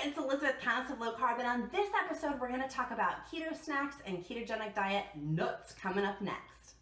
it's Elizabeth, Countess of Low Carb, and on this episode we're going to talk about keto snacks and ketogenic diet nuts coming up next.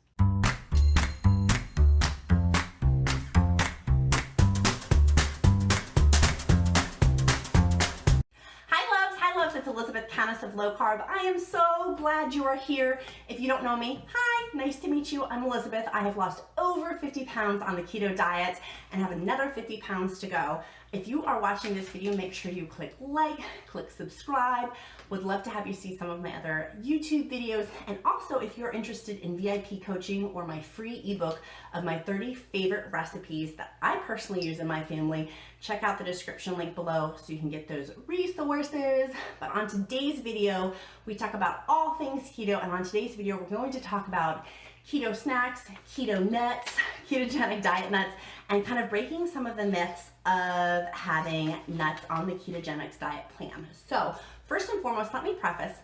Hi loves, it's Elizabeth, Countess of Low Carb. I am so glad you are here. If you don't know me, hi, nice to meet you. I'm Elizabeth. I have lost over 50 pounds on the keto diet and have another 50 pounds to go. If you are watching this video, make sure you click like, click subscribe. Would love to have you see some of my other YouTube videos. And also, if you're interested in VIP coaching or my free ebook of my 30 favorite recipes that I personally use in my family, check out the description link below so you can get those resources. But on today's video, we talk about all things keto. And on today's video, we're going to talk about keto snacks, keto nuts, ketogenic diet nuts, and kind of breaking some of the myths of having nuts on the ketogenic diet plan. So first and foremost, let me preface,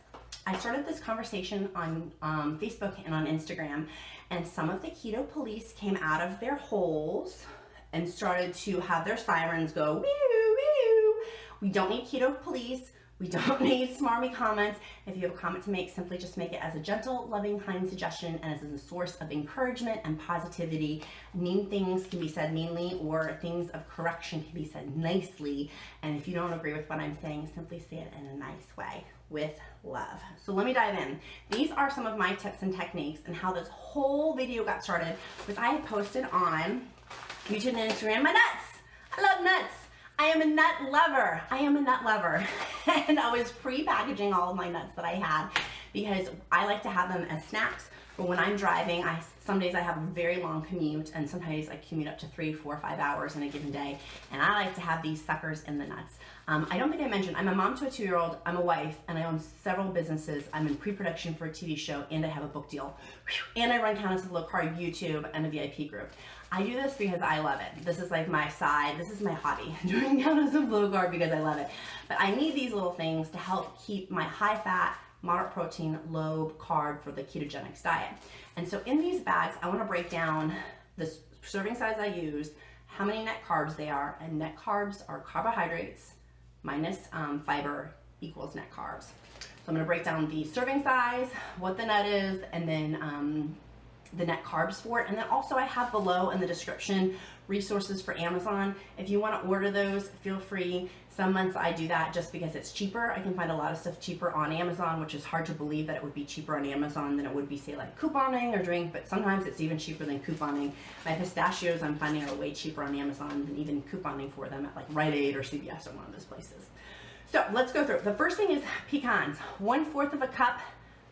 I started this conversation on Facebook and on Instagram, and some of the keto police came out of their holes and started to have their sirens go, woo, woo. We don't need keto police. We don't need smarmy comments. If you have a comment to make, simply just make it as a gentle, loving, kind suggestion and as a source of encouragement and positivity. Mean things can be said meanly, or things of correction can be said nicely. And if you don't agree with what I'm saying, simply say it in a nice way with love. So let me dive in. These are some of my tips and techniques, and how this whole video got started was I had posted on YouTube and Instagram my nuts. I love nuts. I am a nut lover. I am a nut lover. And I was pre-packaging all of my nuts that I had because I like to have them as snacks. But when I'm driving, some days I have a very long commute, and sometimes I commute up to 3, 4, 5 hours in a given day. And I like to have these suckers in the nuts. I don't think I mentioned, I'm a mom to a 2-year-old, I'm a wife, and I own several businesses. I'm in pre-production for a TV show, and I have a book deal. And I run Countess of Low Carb YouTube and a VIP group. I do this because I love it. This is like my side, this is my hobby, doing Countess of Low Carb because I love it. But I need these little things to help keep my high fat, moderate protein, low carb for the ketogenic diet. And so in these bags, I want to break down the serving size I use, how many net carbs they are, and net carbs are carbohydrates minus fiber equals net carbs. So I'm going to break down the serving size, what the nut is, and then the net carbs for it. And then also I have below in the description resources for Amazon. If you want to order those, feel free. Some months I do that just because it's cheaper. I can find a lot of stuff cheaper on Amazon, which is hard to believe that it would be cheaper on Amazon than it would be, say, like couponing or drink, but sometimes it's even cheaper than couponing. My pistachios I'm finding are way cheaper on Amazon than even couponing for them at like Rite Aid or CVS or one of those places. So let's go through. The first thing is pecans. 1/4 of a cup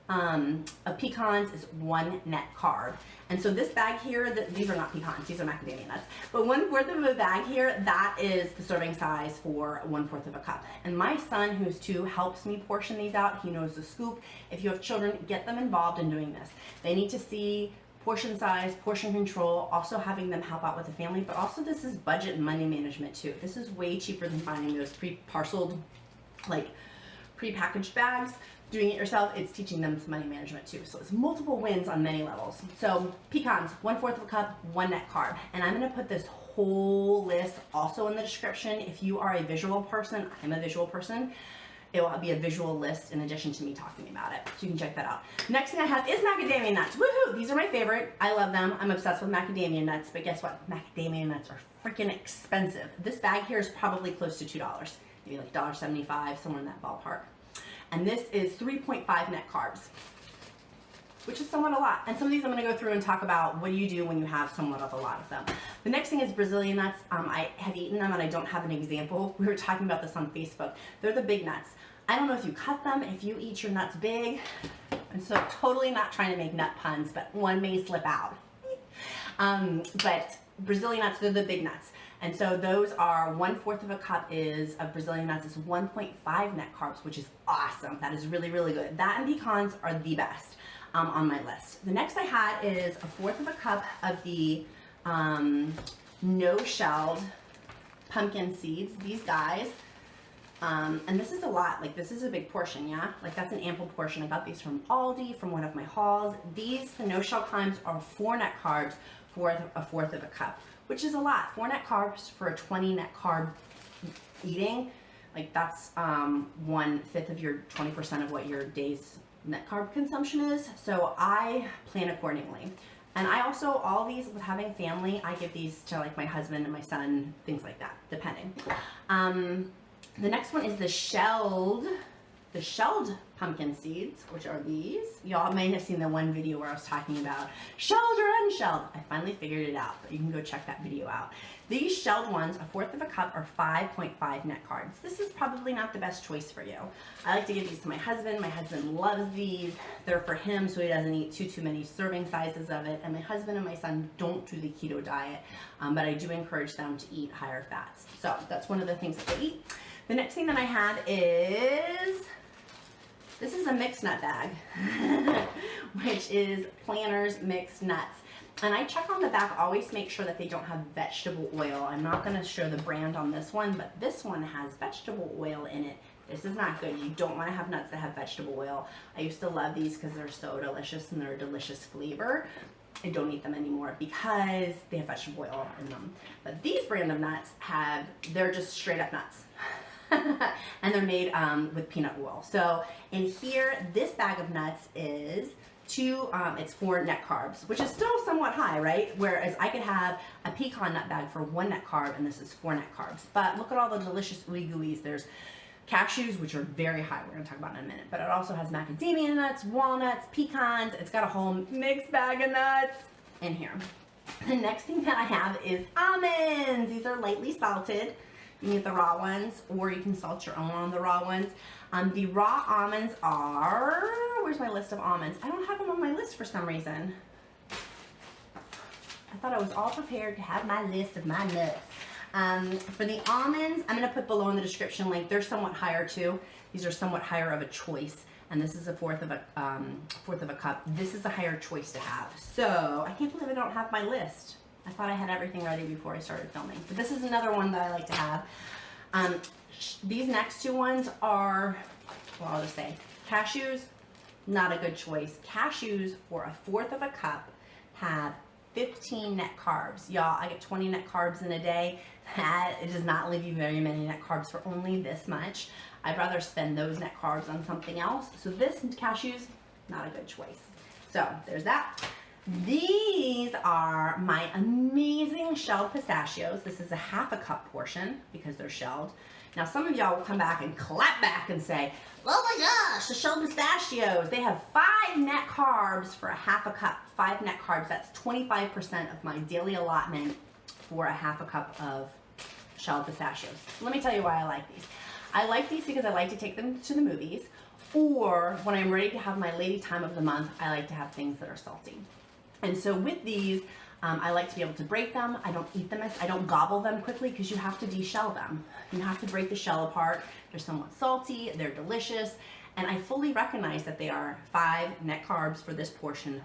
of pecans is 1 net carb. And so this bag here, these are not pecans, these are macadamia nuts, but 1/4 of a bag here, that is the serving size for 1/4 of a cup. And my son, who's 2, helps me portion these out. He knows the scoop. If you have children, get them involved in doing this. They need to see portion size, portion control, also having them help out with the family, but also this is budget and money management too. This is way cheaper than finding those pre-parceled, like pre-packaged bags. Doing it yourself, it's teaching them some money management too. So it's multiple wins on many levels. So pecans, 1/4 of a cup, 1 net carb. And I'm gonna put this whole list also in the description. If you are a visual person, I'm a visual person, it will be a visual list in addition to me talking about it. So you can check that out. Next thing I have is macadamia nuts. Woohoo! These are my favorite. I love them. I'm obsessed with macadamia nuts, but guess what? Macadamia nuts are freaking expensive. This bag here is probably close to $2, maybe like $1.75, somewhere in that ballpark. And this is 3.5 net carbs, which is somewhat a lot. And some of these I'm gonna go through and talk about what do you do when you have somewhat of a lot of them. The next thing is Brazilian nuts. I have eaten them and I don't have an example. We were talking about this on Facebook. They're the big nuts. I don't know if you cut them, if you eat your nuts big. And so totally not trying to make nut puns, but one may slip out. But Brazilian nuts, they're the big nuts. And so those are 1/4 of a cup of Brazilian nuts is 1.5 net carbs, which is awesome. That is really, really good. That and pecans are the best on my list. The next I had is 1/4 of a cup of the no-shelled pumpkin seeds, these guys. And this is a lot, like this is a big portion, yeah? Like that's an ample portion. I got these from Aldi, from one of my hauls. These, the no-shell kinds, are 4 net carbs for 1/4 of a cup, which is a lot. 4 net carbs for a 20 net carb eating Like that's 1/5 of your 20% of what your day's net carb consumption is. So I plan accordingly. And I also, all these with having family, I give these to like my husband and my son, things like that, depending. The next one is the shelled pumpkin seeds, which are these. Y'all may have seen the one video where I was talking about shelled or unshelled. I finally figured it out, but you can go check that video out. These shelled ones, 1/4 of a cup, are 5.5 net carbs. This is probably not the best choice for you. I like to give these to my husband. My husband loves these. They're for him so he doesn't eat too many serving sizes of it. And my husband and my son don't do the keto diet, but I do encourage them to eat higher fats. So that's one of the things that they eat. The next thing that I have is, this is a mixed nut bag, which is Planters mixed nuts. And I check on the back, always make sure that they don't have vegetable oil. I'm not going to show the brand on this one, but this one has vegetable oil in it. This is not good. You don't want to have nuts that have vegetable oil. I used to love these because they're so delicious and they're a delicious flavor. I don't eat them anymore because they have vegetable oil in them. But these brand of nuts they're just straight up nuts. And they're made with peanut oil. So in here, this bag of nuts is it's 4 net carbs, which is still somewhat high, right? Whereas I could have a pecan nut bag for 1 net carb, and this is 4 net carbs. But look at all the delicious ooey gooeys. There's cashews, which are very high. We're gonna talk about in a minute. But it also has macadamia nuts, walnuts, pecans. It's got a whole mixed bag of nuts in here. The next thing that I have is almonds. These are lightly salted. You can get the raw ones, or you can salt your own on the raw ones. The raw almonds are, where's my list of almonds? I don't have them on my list for some reason. I thought I was all prepared to have my list of my nuts. For the almonds, I'm gonna put below in the description link. They're somewhat higher too. These are somewhat higher of a choice. And this is a 1/4 of a cup. This is a higher choice to have. So I can't believe I don't have my list. I thought I had everything ready before I started filming. But this is another one that I like to have. These next 2 ones are, well, I'll just say, cashews, not a good choice. Cashews, for 1/4 of a cup, have 15 net carbs. Y'all, I get 20 net carbs in a day. It does not leave you very many net carbs for only this much. I'd rather spend those net carbs on something else. So this cashews, not a good choice. So there's that. These are my amazing shelled pistachios. This is a 1/2 cup portion because they're shelled. Now some of y'all will come back and clap back and say, oh my gosh, the shelled pistachios. They have 5 net carbs for a 1/2 cup. 5 net carbs, that's 25% of my daily allotment for a 1/2 cup of shelled pistachios. Let me tell you why I like these. I like these because I like to take them to the movies, or when I'm ready to have my lady time of the month, I like to have things that are salty. And so with these, I like to be able to break them. I don't eat them, I don't gobble them quickly because you have to deshell them. You have to break the shell apart. They're somewhat salty, they're delicious, and I fully recognize that they are 5 net carbs for this portion.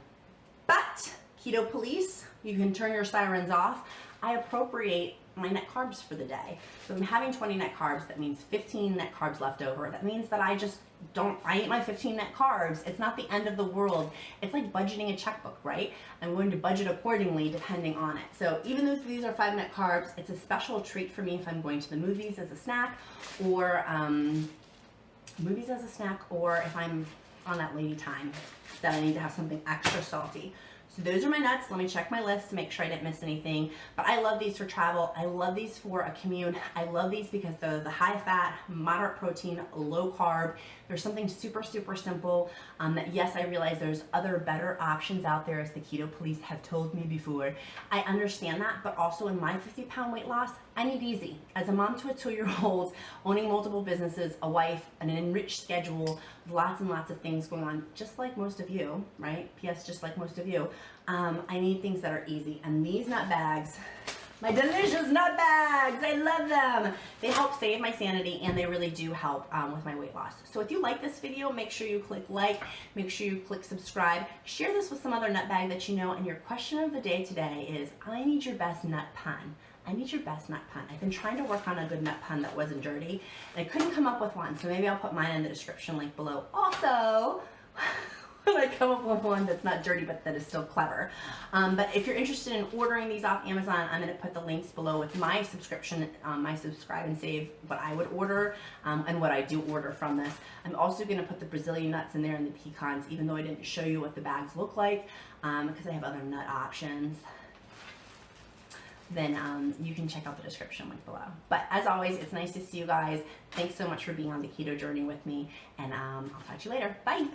But, keto police, you can turn your sirens off. I appropriate my net carbs for the day. So if I'm having 20 net carbs, that means 15 net carbs left over. That means that I eat my 15 net carbs. It's not the end of the world. It's like budgeting a checkbook, right? I'm going to budget accordingly depending on it. So even though these are 5 net carbs, it's a special treat for me if I'm going to the movies as a snack, or if I'm on that lady time that I need to have something extra salty. So those are my nuts. Let me check my list to make sure I didn't miss anything. But I love these for travel. I love these for a commute. I love these because they're the high fat, moderate protein, low carb. There's something super, super simple that, yes, I realize there's other better options out there, as the keto police have told me before. I understand that, but also in my 50-pound weight loss, I need easy. As a mom to a 2-year-old, owning multiple businesses, a wife, an enriched schedule, lots and lots of things going on, just like most of you, right? P.S. just like most of you. I need things that are easy. And these nut bags, my delicious nut bags, I love them. They help save my sanity, and they really do help with my weight loss. So if you like this video, make sure you click like, make sure you click subscribe, share this with some other nut bag that you know, and your question of the day today is, I need your best nut pun. I need your best nut pun. I've been trying to work on a good nut pun that wasn't dirty, and I couldn't come up with one, so maybe I'll put mine in the description link below. Also, when I come up with one that's not dirty but that is still clever. But if you're interested in ordering these off Amazon, I'm going to put the links below with my subscription, my subscribe and save, what I would order and what I do order from this. I'm also going to put the Brazilian nuts in there and the pecans, even though I didn't show you what the bags look like, because I have other nut options. Then you can check out the description link below. But as always, it's nice to see you guys. Thanks so much for being on the keto journey with me, and I'll talk to you later. Bye.